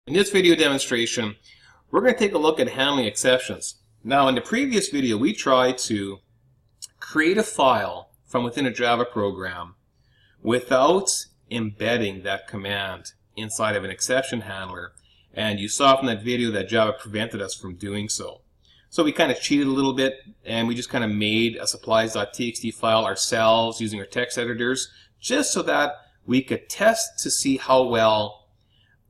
In this video demonstration, we're going to take a look at handling exceptions. Now, in the previous video, we tried to create a file from within a Java program without embedding that command inside of an exception handler. And you saw from that video that Java prevented us from doing so. So we kind of cheated a little bit, and we just kind of made a supplies.txt file ourselves using our text editors, just so that we could test to see how well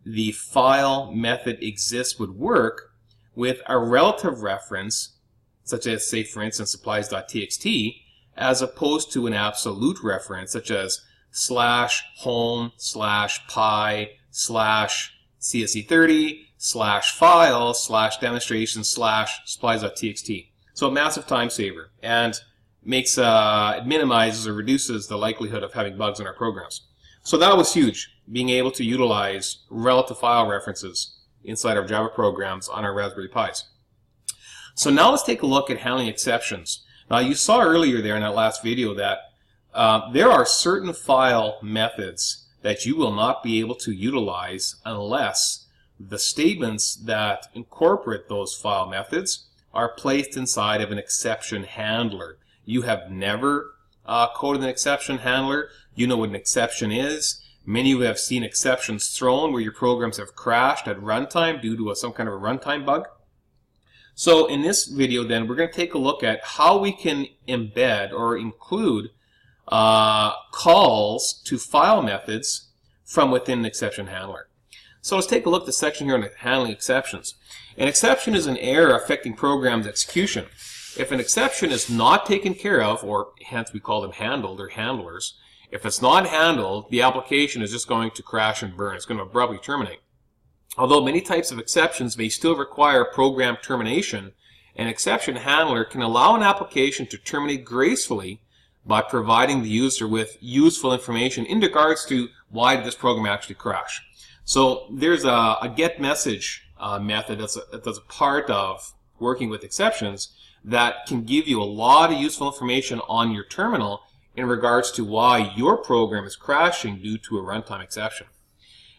the file method exists would work with a relative reference, such as, say, for instance, supplies.txt, as opposed to an absolute reference, such as /home/pi/ce30/file/demonstration/supplies.txt. So a massive time saver, and makes it minimizes or reduces the likelihood of having bugs in our programs. So that was huge, being able to utilize relative file references inside our Java programs on our Raspberry Pis. So now let's take a look at handling exceptions. Now you saw earlier there in that last video that there are certain file methods that you will not be able to utilize unless the statements that incorporate those file methods are placed inside of an exception handler. You have never coded an exception handler. You know what an exception is. Many of you have seen exceptions thrown where your programs have crashed at runtime due to some kind of a runtime bug. So in this video then, we're going to take a look at how we can embed or include calls to file methods from within an exception handler. So let's take a look at the section here on handling exceptions. An exception is an error affecting program's execution. If an exception is not taken care of, or hence we call them handled or handlers, if it's not handled, the application is just going to crash and burn. It's going to abruptly terminate. Although many types of exceptions may still require program termination, an exception handler can allow an application to terminate gracefully by providing the user with useful information in regards to why did this program actually crash. So there's a get message method that's a part of working with exceptions that can give you a lot of useful information on your terminal in regards to why your program is crashing due to a runtime exception.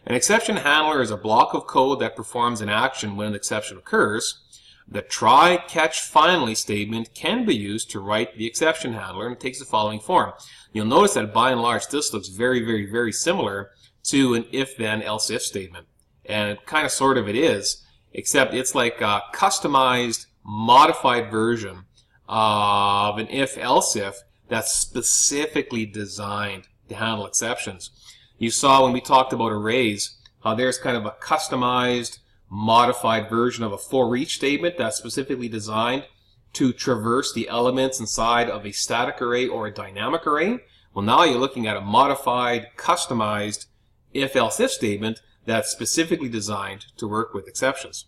An exception handler is a block of code that performs an action when an exception occurs. The try, catch, finally statement can be used to write the exception handler, and it takes the following form. You'll notice that by and large this looks very, very, very similar to an if-then, else-if statement. And kind of sort of it is, except it's like a customized, modified version of an if-else-if that's specifically designed to handle exceptions. You saw when we talked about arrays, there's kind of a customized, modified version of a for each statement that's specifically designed to traverse the elements inside of a static array or a dynamic array. Well, now you're looking at a modified, customized if-else-if statement that's specifically designed to work with exceptions.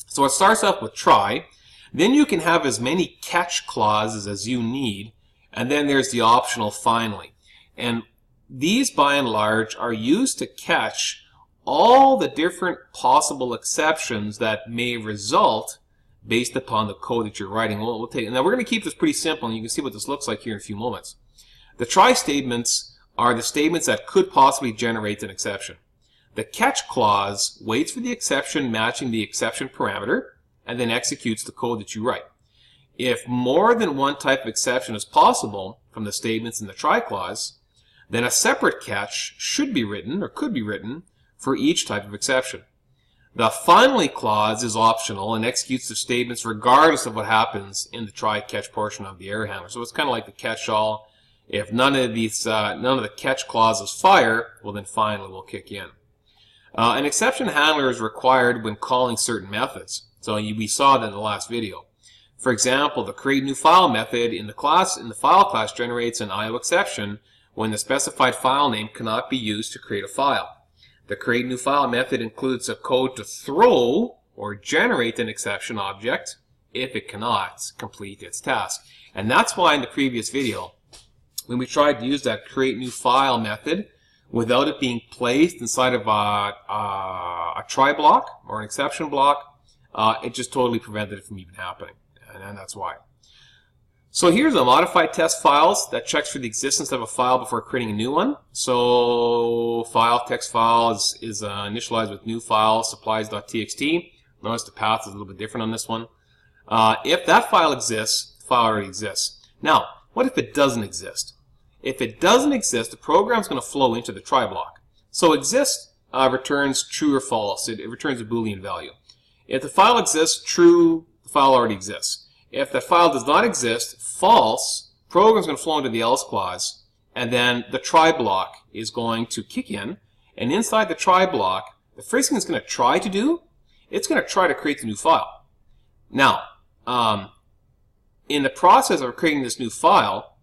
So it starts off with try. Then you can have as many catch clauses as you need, and then there's the optional finally. And these, by and large, are used to catch all the different possible exceptions that may result based upon the code that you're writing. Now we're going to keep this pretty simple, and you can see what this looks like here in a few moments. The try statements are the statements that could possibly generate an exception. The catch clause waits for the exception matching the exception parameter and then executes the code that you write. If more than one type of exception is possible from the statements in the try clause, then a separate catch should be written or could be written for each type of exception. The finally clause is optional and executes the statements regardless of what happens in the try-catch portion of the error handler. So it's kind of like the catch-all. If none of the catch clauses fire, well then finally will kick in. An exception handler is required when calling certain methods. So we saw that in the last video. For example, the create new file method in the file class generates an IO exception when the specified file name cannot be used to create a file. The create new file method includes a code to throw or generate an exception object if it cannot complete its task. And that's why in the previous video, when we tried to use that create new file method without it being placed inside of a try block or an exception block, it just totally prevented it from even happening. And that's why. So here's a modified test files that checks for the existence of a file before creating a new one. So file, text file is initialized with new file, supplies.txt. Notice the path is a little bit different on this one. If that file exists, the file already exists. Now, what if it doesn't exist? If it doesn't exist, the program is going to flow into the try block. So exist returns true or false. It returns a Boolean value. If the file exists, true, the file already exists. If the file does not exist, false, program is going to flow into the else clause, and then the try block is going to kick in, and inside the try block, the first thing it's going to try to do, it's going to try to create the new file. Now, in the process of creating this new file,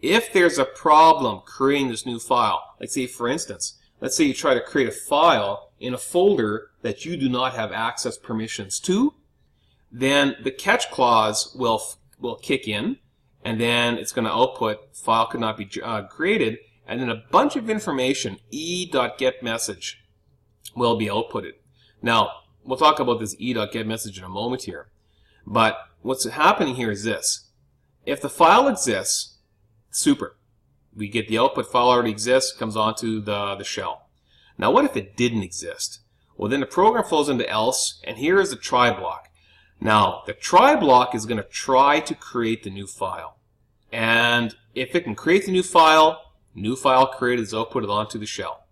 if there's a problem creating this new file, like say for instance, let's say you try to create a file in a folder that you do not have access permissions to, then the catch clause will kick in, and then it's going to output file could not be created, and then a bunch of information, e.getMessage, will be outputted. Now, we'll talk about this e.getMessage in a moment here, but what's happening here is this. If the file exists, super. We get the output file already exists, comes onto the shell. Now, what if it didn't exist? Well, then the program flows into else, and here is the try block. Now, the try block is going to try to create the new file. And if it can create the new file created is outputted onto the shell.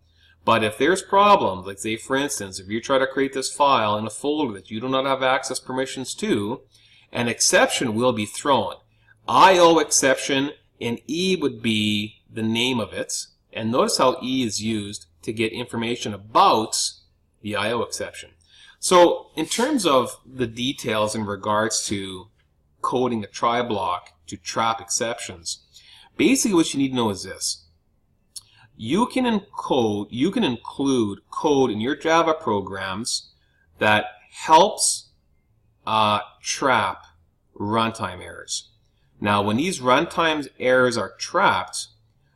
But if there's problems, like say for instance, if you try to create this file in a folder that you do not have access permissions to, an exception will be thrown. IO exception, and E would be the name of it. And notice how E is used to get information about the IO exception. So in terms of the details in regards to coding a try block to trap exceptions, basically what you need to know is this. You can include code in your Java programs that helps trap runtime errors. Now, when these runtime errors are trapped,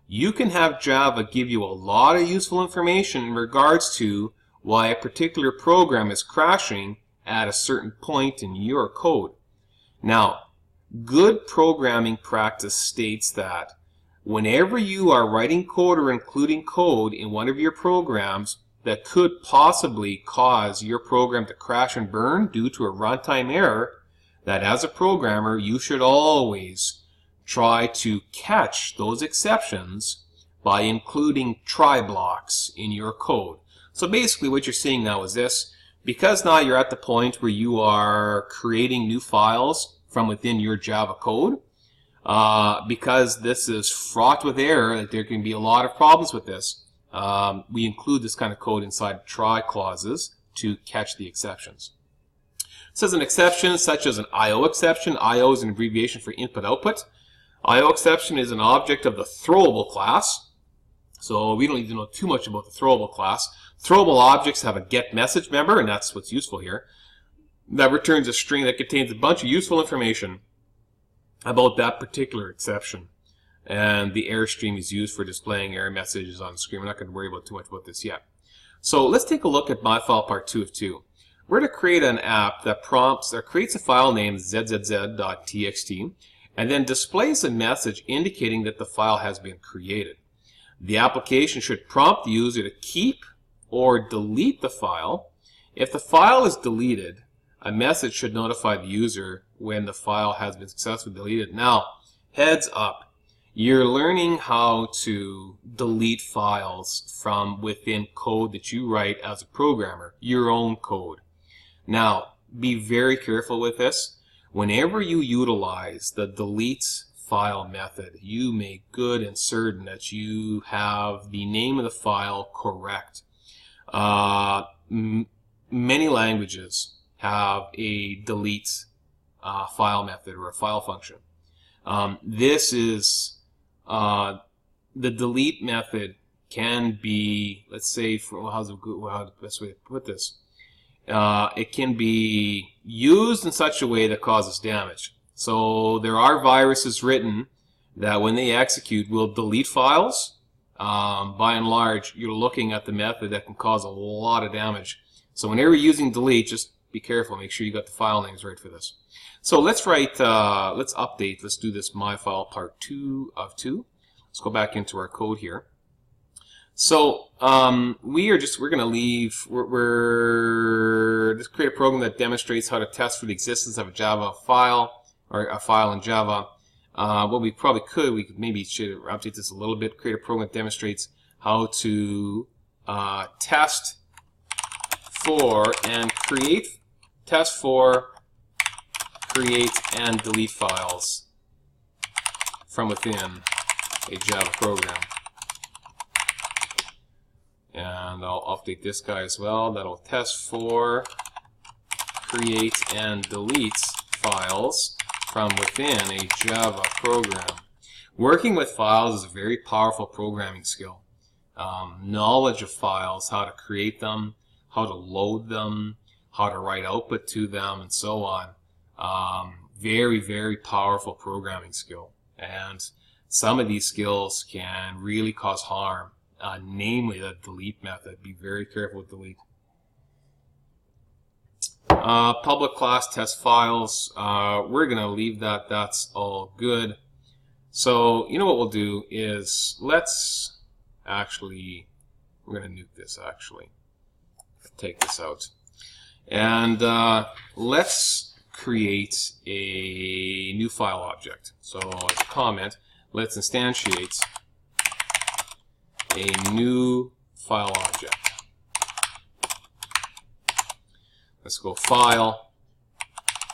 you can have Java give you a lot of useful information in regards to why a particular program is crashing at a certain point in your code. Now, good programming practice states that whenever you are writing code or including code in one of your programs that could possibly cause your program to crash and burn due to a runtime error, that as a programmer you should always try to catch those exceptions by including try blocks in your code. So basically what you're seeing now is this. Because now you're at the point where you are creating new files from within your Java code, because this is fraught with error, like there can be a lot of problems with this, we include this kind of code inside try clauses to catch the exceptions. It says an exception such as an IO exception. IO is an abbreviation for input-output. IO exception is an object of the throwable class. So we don't need to know too much about the throwable class. Throwable objects have a getMessage member, and that's what's useful here, that returns a string that contains a bunch of useful information about that particular exception. And the error stream is used for displaying error messages on the screen. We're not going to worry about too much about this yet. So let's take a look at MyFile Part 2 of 2. We're to create an app that creates a file named zzz.txt and then displays a message indicating that the file has been created. The application should prompt the user to keep or delete the file. If the file is deleted, a message should notify the user when the file has been successfully deleted. Now, heads up, you're learning how to delete files from within code that you write as a programmer, your own code. Now, be very careful with this. Whenever you utilize the delete file method, you make good and certain that you have the name of the file correct. Many languages have a delete file method or a file function. This is the delete method can be, let's say, how's the best way to put this? It can be used in such a way that causes damage. So there are viruses written that when they execute will delete files. By and large, you're looking at the method that can cause a lot of damage. So whenever you're using delete, just be careful. Make sure you got the file names right for this. So let's write, let's update. Let's do this my file part 2 of 2. Let's go back into our code here. So we're going to leave, we're just create a program that demonstrates how to test for the existence of a Java file, or a file in Java. What we probably could, we could maybe should update this a little bit, create a program that demonstrates how to test for and create and delete files from within a Java program. And I'll update this guy as well. That'll test for, create, and delete files from within a Java program. Working with files is a very powerful programming skill. Knowledge of files, how to create them, how to load them, how to write output to them, and so on. Very, very powerful programming skill. And some of these skills can really cause harm. Namely the delete method. Be very careful with delete. Public class test files. We're going to leave that. That's all good. So, you know what we'll do is, let's actually, we're going to nuke this actually. Take this out. And let's create a new file object. So, as a comment, let's instantiate a new file object. Let's go File,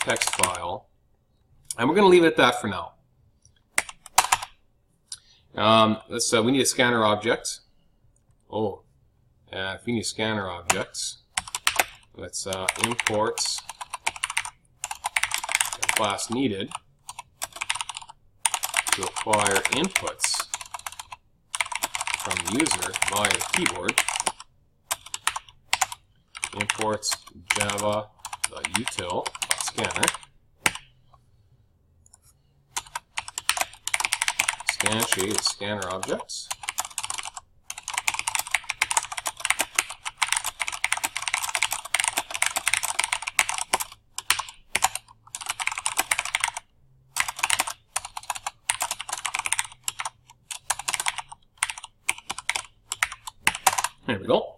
Text File, and we're going to leave it at that for now. We need a scanner object. Oh, if we need a scanner object, let's import the class needed to acquire inputs from the user via the keyboard. Imports java.util.scanner. Instantiate a scanner object. There we go.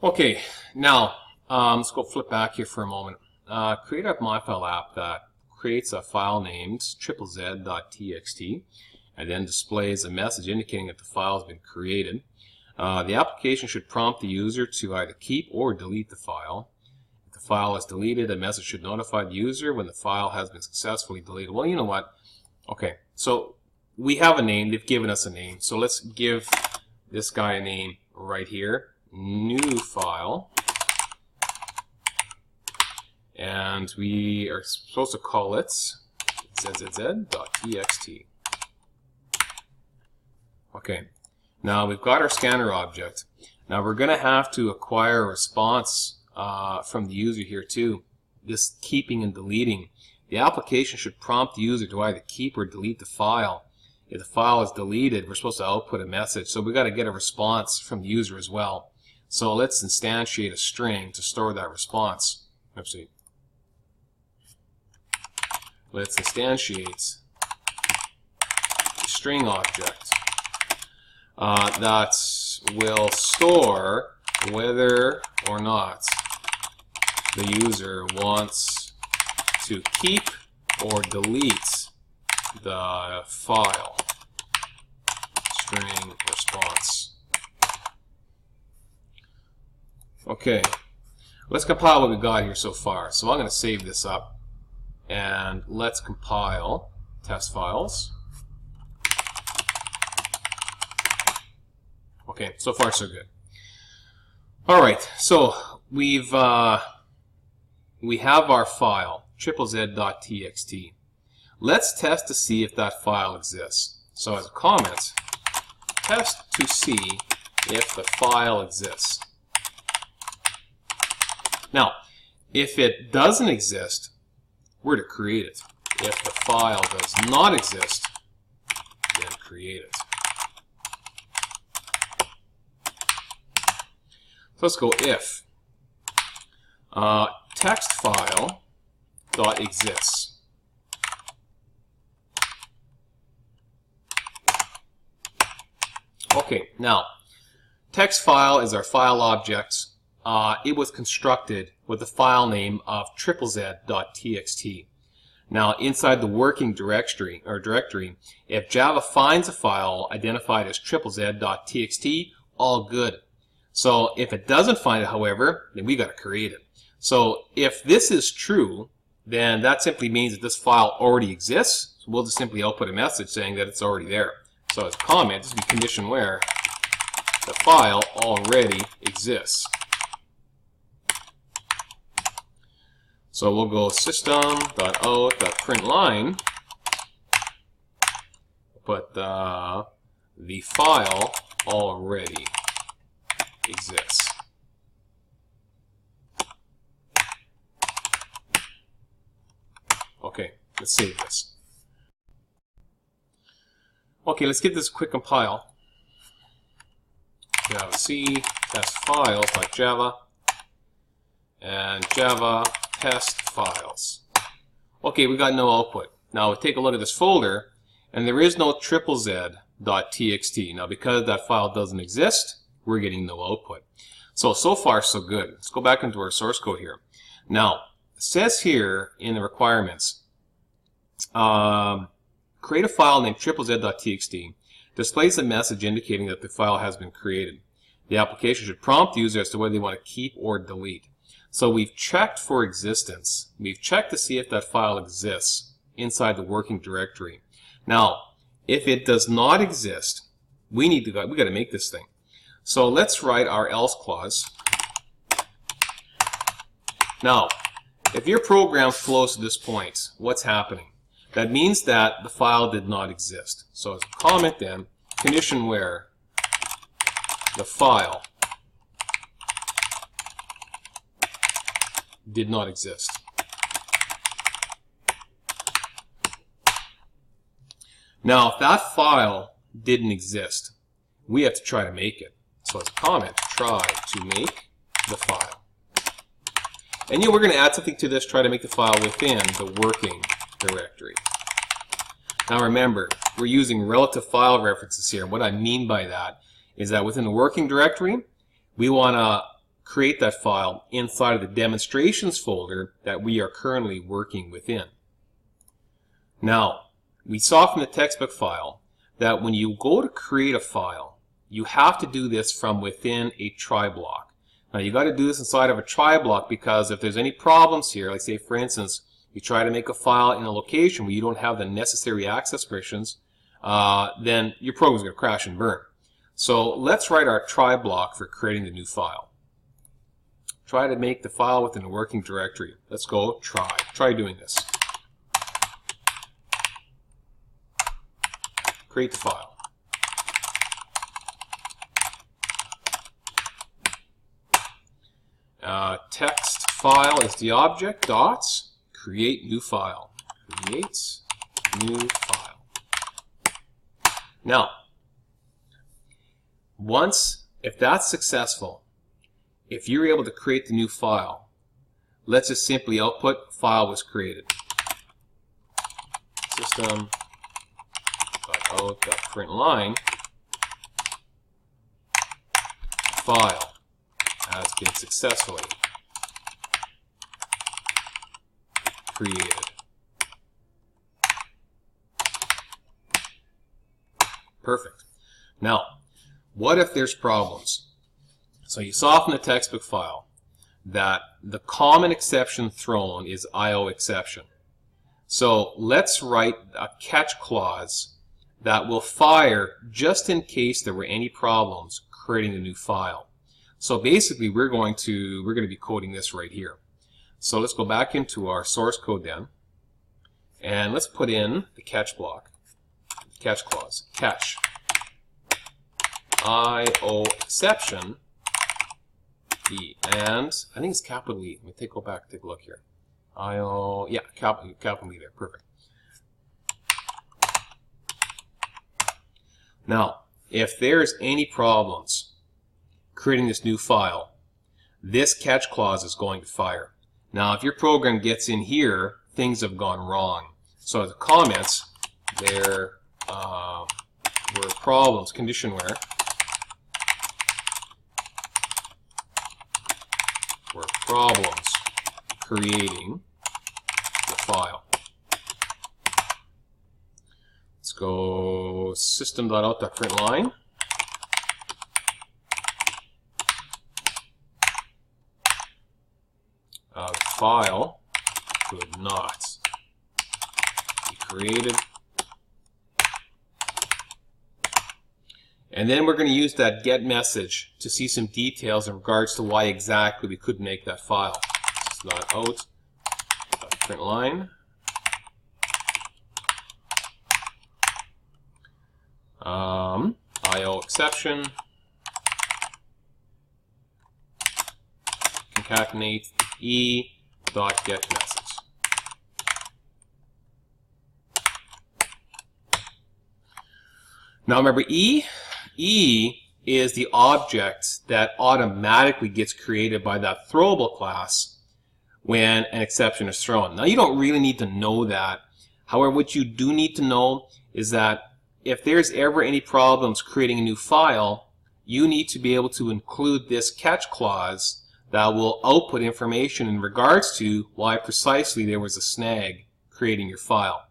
Okay, now let's go flip back here for a moment. Create a MyFile app that creates a file named ZZZ.txt and then displays a message indicating that the file has been created. The application should prompt the user to either keep or delete the file. If the file is deleted, a message should notify the user when the file has been successfully deleted. Well, you know what? Okay, so we have a name. They've given us a name. So let's give this guy a name right here. New file. And we are supposed to call it zzz.txt. Okay, now we've got our scanner object. Now we're going to have to acquire a response from the user here too. This keeping and deleting. The application should prompt the user to either keep or delete the file. If the file is deleted, we're supposed to output a message. So we've got to get a response from the user as well. So let's instantiate a string to store that response. Oopsie. Let's instantiate a string object that will store whether or not the user wants to keep or delete the file. String response. Okay, let's compile what we got here so far. So I'm going to save this up and let's compile test files. Okay, so far so good. All right, so we have our file ZZZ.txt. Let's test to see if that file exists. So as a comment, test to see if the file exists. Now, if it doesn't exist, we're to create it. If the file does not exist, then create it. So let's go if text file dot exists. Okay, now text file is our file object. It was constructed with the file name of ZZZ.txt. Now, inside the working directory, if Java finds a file identified as ZZZ.txt, all good. So if it doesn't find it, however, then we got to create it. So if this is true, then that simply means that this file already exists. So we'll just simply output a message saying that it's already there. So as a comment, this will be condition where the file already exists. So we'll go system.out.println, but the file already exists. Okay, let's save this. Okay, let's give this a quick compile. Java C test files like Java and Java test files. Okay, we got no output. Now we take a look at this folder, and there is no ZZZ.txt. Now because that file doesn't exist, we're getting no output. So far so good. Let's go back into our source code here. Now, it says here in the requirements, create a file named ZZZ.txt, displays a message indicating that the file has been created. The application should prompt the user as to whether they want to keep or delete. So we've checked for existence. We've checked to see if that file exists inside the working directory. Now, if it does not exist, we got to make this thing. So let's write our else clause. Now, if your program flows to this point, what's happening? That means that the file did not exist. So as a comment then, condition where the file did not exist. Now, if that file didn't exist, we have to try to make it. So as a comment, try to make the file. And we're going to add something to this, try to make the file within the working directory. Now remember, we're using relative file references here. What I mean by that is that within the working directory, we want to create that file inside of the demonstrations folder that we are currently working within. Now, we saw from the textbook file that when you go to create a file, you have to do this from within a try block. Now, you got to do this inside of a try block because if there's any problems here, like say for instance, you try to make a file in a location where you don't have the necessary access permissions, then your program's going to crash and burn. So let's write our try block for creating the new file. Try to make the file within a working directory. Let's go try. Try doing this. Create the file. Text file is the object. Dots. Create new file. Create new file. Now, if that's successful, if you're able to create the new file, let's just simply output file was created. System.out.println file has been successfully created. Perfect. Now, what if there's problems? So you saw from the textbook file that the common exception thrown is IO exception. So let's write a catch clause that will fire just in case there were any problems creating a new file. So basically we're going to be coding this right here. So let's go back into our source code then, and let's put in the catch block, catch clause, catch IO exception E, and I think it's capital E. Let me go back, take a look here. IO, yeah, capital E there, perfect. Now, if there's any problems creating this new file, this catch clause is going to fire. Now, if your program gets in here, things have gone wrong. So the comments, there were problems, condition where were problems creating the file. Let's go system.out.println. The file could not be created. And then we're going to use that get message to see some details in regards to why exactly we couldn't make that file. System.out.println. IO exception. Concatenate e.get message. Now remember, E is the object that automatically gets created by that throwable class when an exception is thrown. Now you don't really need to know that. However, what you do need to know is that if there's ever any problems creating a new file, you need to be able to include this catch clause that will output information in regards to why precisely there was a snag creating your file.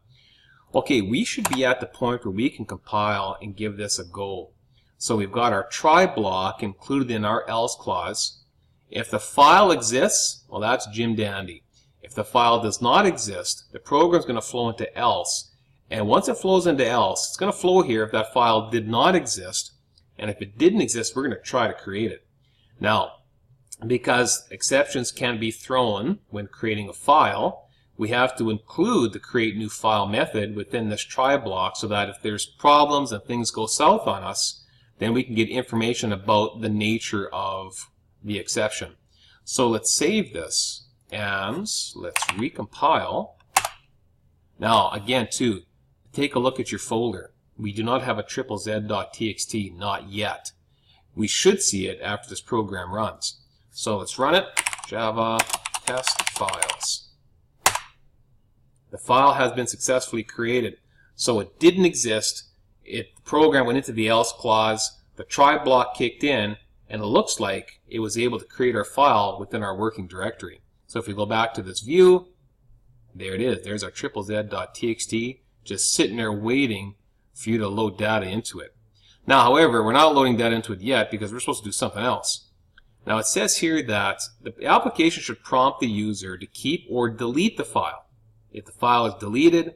Okay, we should be at the point where we can compile and give this a go. So we've got our try block included in our else clause. If the file exists, well, that's Jim Dandy. If the file does not exist, the program is going to flow into else. And once it flows into else, it's going to flow here if that file did not exist. And if it didn't exist, we're going to try to create it. Now, because exceptions can be thrown when creating a file, we have to include the create new file method within this try block so that if there's problems and things go south on us, then we can get information about the nature of the exception. So let's save this and let's recompile. Now again too, take a look at your folder. We do not have a z.txt, not yet. We should see it after this program runs. So let's run it. Java test files. The file has been successfully created. So it didn't exist. The program went into the else clause. The try block kicked in, and it looks like it was able to create our file within our working directory. So if we go back to this view, there it is. There's our z.txt just sitting there waiting for you to load data into it. Now, however, we're not loading data into it yet because we're supposed to do something else. Now it says here that the application should prompt the user to keep or delete the file. If the file is deleted,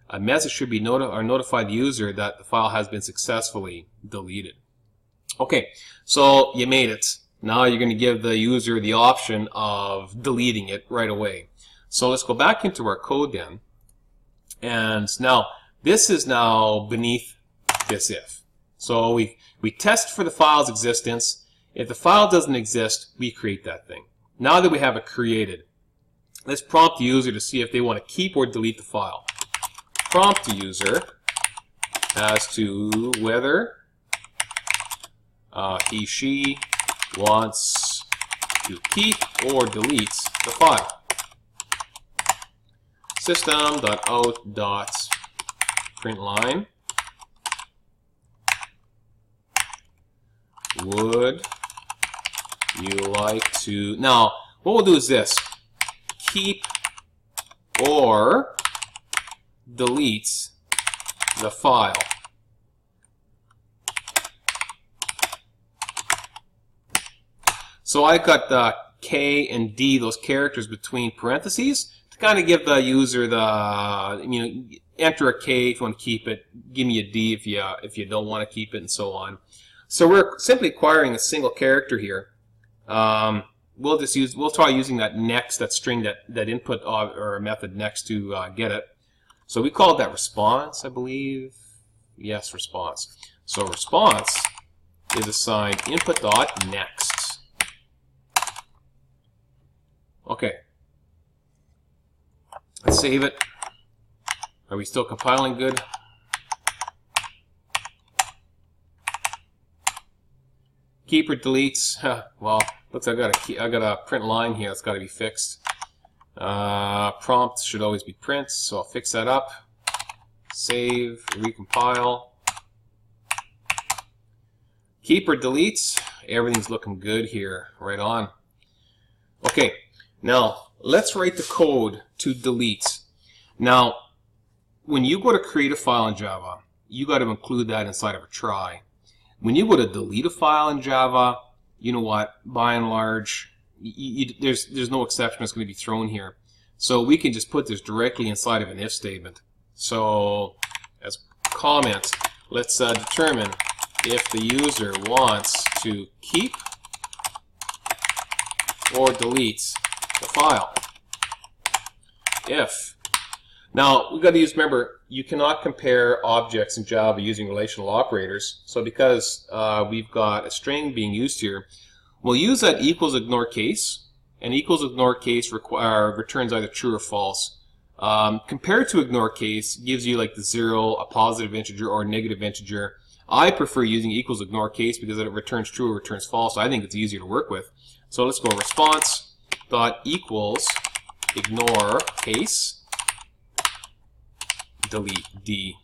a message should be notify the user that the file has been successfully deleted. Okay, so you made it. Now you're going to give the user the option of deleting it right away. So let's go back into our code then. And now this is now beneath this if. So we test for the file's existence. If the file doesn't exist, we create that thing. Now that we have it created, let's prompt the user to see if they want to keep or delete the file. Prompt the user as to whether he, she wants to keep or delete the file. System.out.println. Would you like to... Now, what we'll do is this. Keep or delete the file. So I got the K and D, those characters between parentheses, to kind of give the user the, enter a K if you want to keep it, give me a D if you don't want to keep it, and so on. So we're simply acquiring a single character here. We'll try using that next, that string, that input or method next to get it. So we called that response, I believe. Yes, response. So response is assigned input.next. Okay. Let's save it. Are we still compiling good? Keep or deletes. Well, Looks like I got a print line here that's got to be fixed. Prompt should always be print, so I'll fix that up. Save, recompile. Keep or delete. Everything's looking good here. Right on. Okay, now let's write the code to delete. Now, when you go to create a file in Java, you got to include that inside of a try. When you go to delete a file in Java, you know what? By and large, there's no exception that's going to be thrown here. So we can just put this directly inside of an if statement. So as comment, let's determine if the user wants to keep or delete the file. If. Now, we've got to use, remember, you cannot compare objects in Java using relational operators. So because we've got a string being used here, we'll use that equals ignore case. And equals ignore case returns either true or false. Compared to ignore case, gives you like the 0, a positive integer, or a negative integer. I prefer using equals ignore case because it returns true or returns false. So I think it's easier to work with. So let's go response dot equals ignore case. Delete D.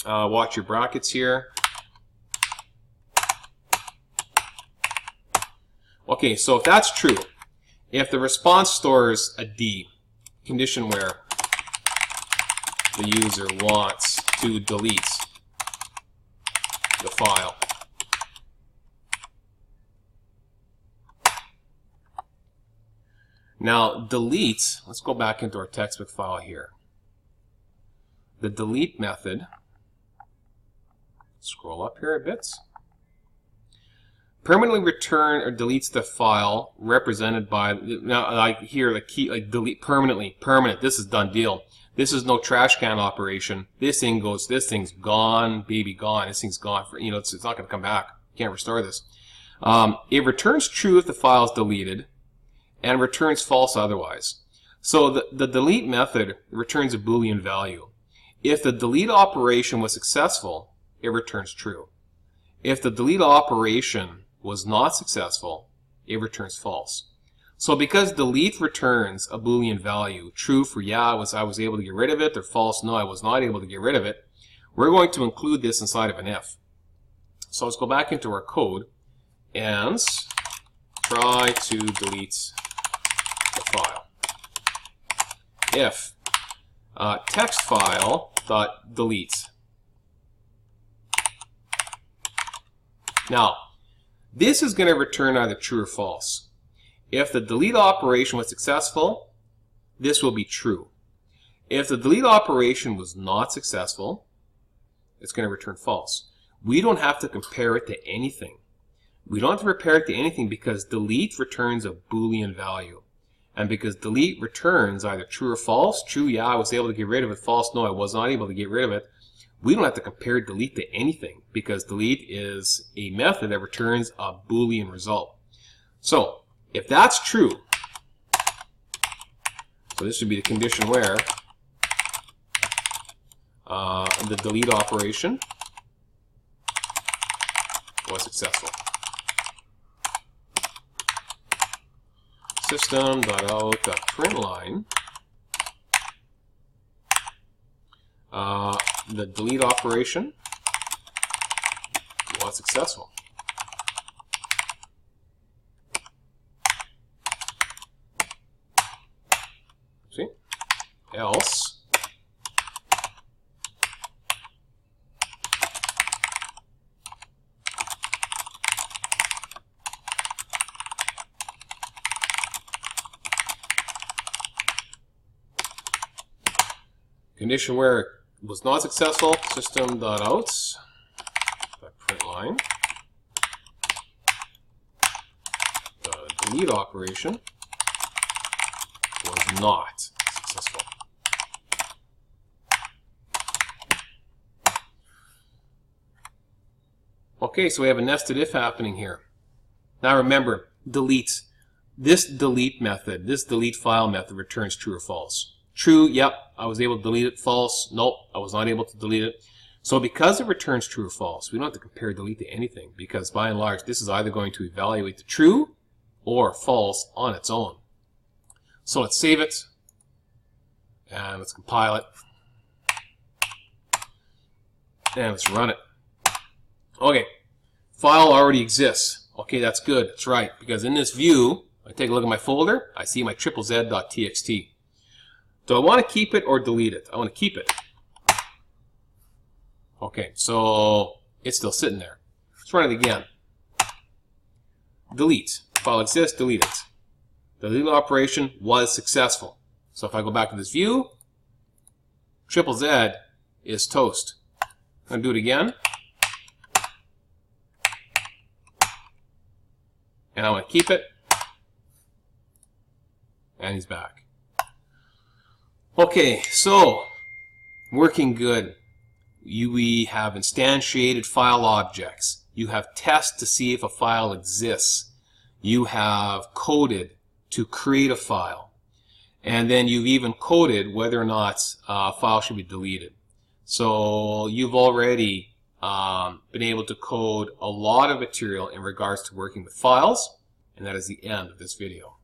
Watch your brackets here. Okay, so if that's true, if the response stores a D, condition where the user wants to delete the file. Now, delete, let's go back into our textbook file here. The delete method, scroll up here a bit, permanently return or deletes the file represented by, now like here, the key, like delete permanently, permanent, this is done deal. This is no trash can operation. This thing goes, this thing's gone, baby gone, this thing's gone, for, it's not going to come back. You can't restore this. It returns true if the file is deleted and returns false otherwise. So the delete method returns a Boolean value. If the delete operation was successful, it returns true. If the delete operation was not successful, it returns false. So because delete returns a Boolean value, true for yeah, I was able to get rid of it, or false, no, I was not able to get rid of it, we're going to include this inside of an if. So let's go back into our code and try to delete the file. If text file dot delete. Now, this is going to return either true or false. If the delete operation was successful, this will be true. If the delete operation was not successful, it's going to return false. We don't have to compare it to anything. We don't have to compare it to anything because delete returns a Boolean value. And because delete returns either true or false, true, yeah, I was able to get rid of it, false, no, I was not able to get rid of it, we don't have to compare delete to anything because delete is a method that returns a Boolean result. So, if that's true, so this would be the condition where the delete operation was successful. System.out.println, the delete operation was successful. See? Else condition where it was not successful, system.out.println, the delete operation was not successful. Okay, so we have a nested if happening here. Now remember, delete. This delete method, this delete file method returns true or false. True, yep, I was able to delete it. False, nope, I was not able to delete it. So because it returns true or false, we don't have to compare delete to anything because by and large, this is either going to evaluate the true or false on its own. So let's save it, and let's compile it, and let's run it. Okay, file already exists. Okay, that's good. That's right, because in this view, I take a look at my folder, I see my ZZZ.txt. Do I want to keep it or delete it? I want to keep it. Okay, so it's still sitting there. Let's run it again. Delete. File exists, delete it. The delete operation was successful. So if I go back to this view, ZZZ is toast. I'm going to do it again. And I want to keep it. And he's back. Okay, so working good. We have instantiated file objects. You have tests to see if a file exists. You have coded to create a file. And then you've even coded whether or not a file should be deleted. So you've already been able to code a lot of material in regards to working with files. And that is the end of this video.